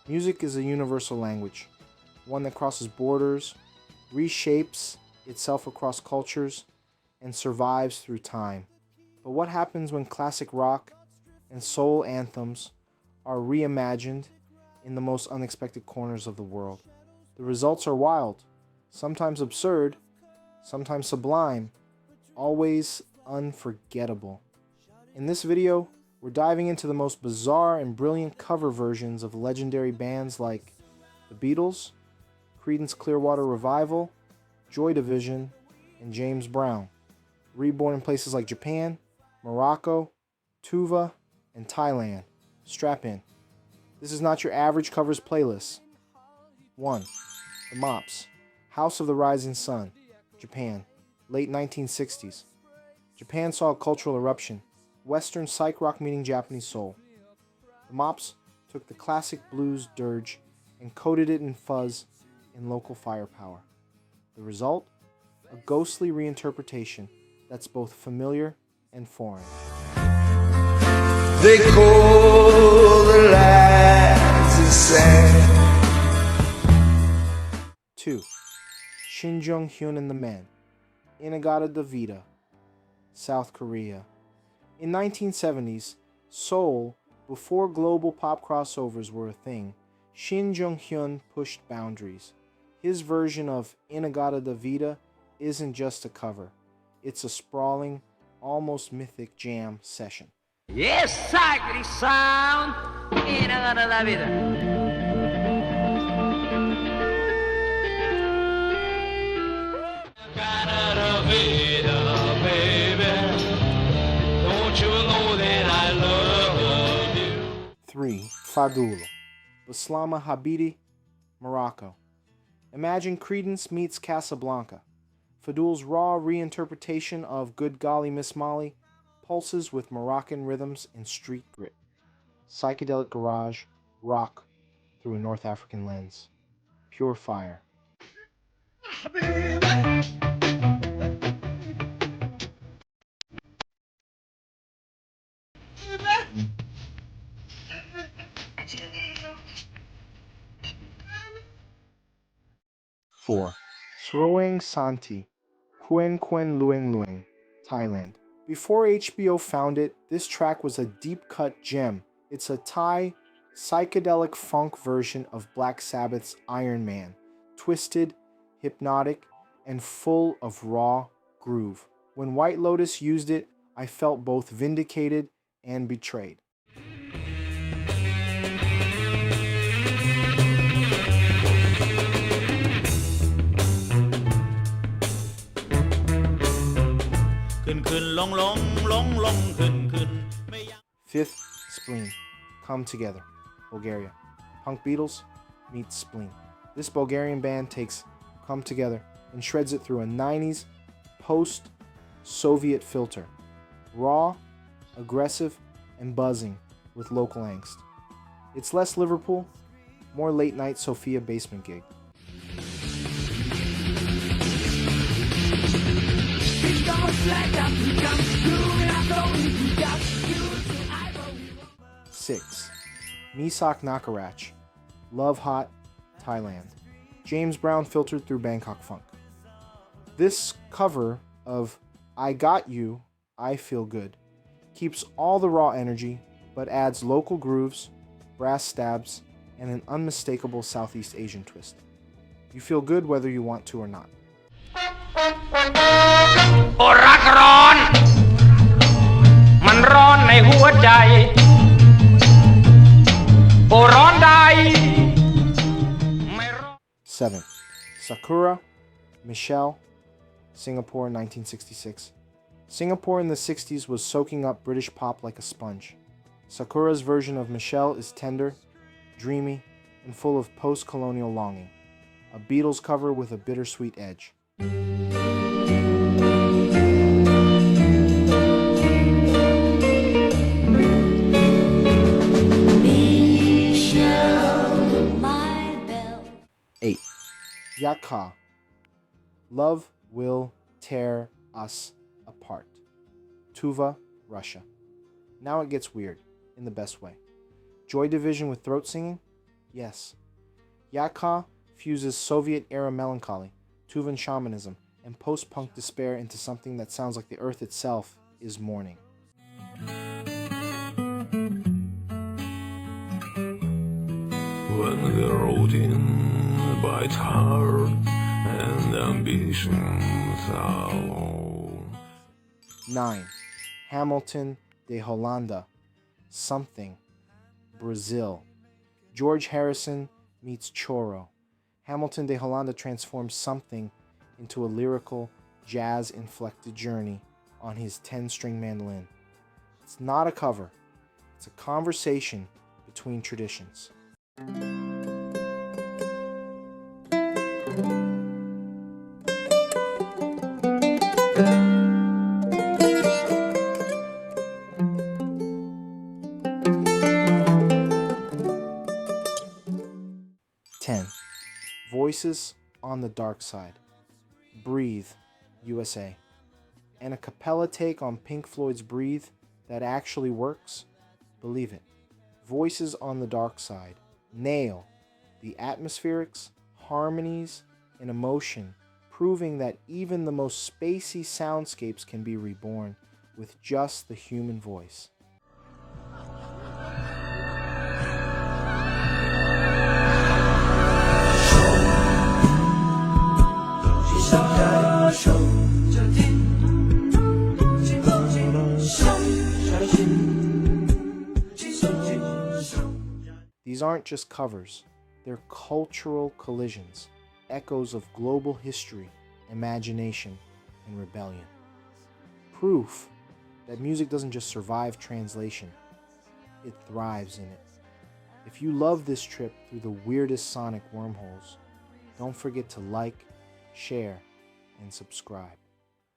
Music is a universal language, one that crosses borders, reshapes itself across cultures, and survives through time. But what happens when classic rock and soul anthems are reimagined in the most unexpected corners of the world? The results are wild, sometimes absurd, sometimes sublime, always unforgettable. In this video, we're diving into the most bizarre and brilliant cover versions of legendary bands like the Beatles, Creedence Clearwater Revival, Joy Division, and James Brown, reborn in places like Japan, Morocco, Tuva, and Thailand. Strap in. This is not your average covers playlist. 1. The Mops, House of the Rising Sun, Japan, late 1960s. Japan saw a cultural eruption, Western psych rock meeting Japanese soul. The Mops took the classic blues dirge and coated it in fuzz in local firepower. The result? A ghostly reinterpretation that's both familiar and foreign. They call the lights and sand. 2. Shin, Hyun and the Men, Vida, South Korea. In 1970s, soul, before global pop crossovers were a thing, Shin Hyun pushed boundaries. His version of Vida isn't just a cover. It's a sprawling, almost mythic jam session. Yes, sacred sound, Vida. 3. Fadoul, Bsslama, Habiti, Morocco. Imagine Creedence meets Casablanca. Fadoul's raw reinterpretation of Good Golly Miss Molly pulses with Moroccan rhythms and street grit. Psychedelic garage, rock through a North African lens. Pure fire. 4. Sroeng, Santi, Kuen, Lueng, Thailand. Before HBO found it, this track was a deep-cut gem. It's a Thai psychedelic funk version of Black Sabbath's Iron Man, twisted, hypnotic, and full of raw groove. When White Lotus used it, I felt both vindicated and betrayed. Fifth, Spleen, Come Together, Bulgaria. Punk Beatles meets Spleen. This Bulgarian band takes Come Together and shreds it through a 90s post-Soviet filter. Raw, aggressive, and buzzing with local angst. It's less Liverpool, more late-night Sofia basement gig. 6. Meesak, Nakaratch, Love Hot, Thailand. James Brown filtered through Bangkok funk. This cover of I Got You, I Feel Good keeps all the raw energy but adds local grooves, brass stabs, and an unmistakable Southeast Asian twist. You feel good whether you want to or not. โอ้รักร้อนมันร้อนในหัวใจโอ้ร้อนใดไม่ร้อน 7. Sakura, Michelle, Singapore 1966. Singapore in the 60s was soaking up British pop like a sponge. Sakura's version of Michelle is tender, dreamy, and full of post-colonial longing. A Beatles cover with a bittersweet edge. 8. Yakka. Love will tear us apart. Tuva, Russia. Now it gets weird, in the best way. Joy Division with throat singing? Yes. Yaka fuses Soviet-era melancholy, Tuvan shamanism, and post-punk despair into something that sounds like the earth itself is mourning. When the routine bites hard and ambitions are low. 9. Hamilton de Hollanda. Something. Brazil. George Harrison meets Choro. Hamilton de Hollanda transforms something into a lyrical, jazz-inflected journey on his 10-string mandolin. It's not a cover. It's a conversation between traditions. 10. Voices on the Dark Side. Breathe, USA. And a cappella take on Pink Floyd's Breathe that actually works? Believe it. Voices on the Dark Side nail the atmospherics, harmonies, and emotion, proving that even the most spacey soundscapes can be reborn with just the human voice. These aren't just covers, they're cultural collisions, echoes of global history, imagination, and rebellion. Proof that music doesn't just survive translation, it thrives in it. If you love this trip through the weirdest sonic wormholes, don't forget to like, share, and subscribe.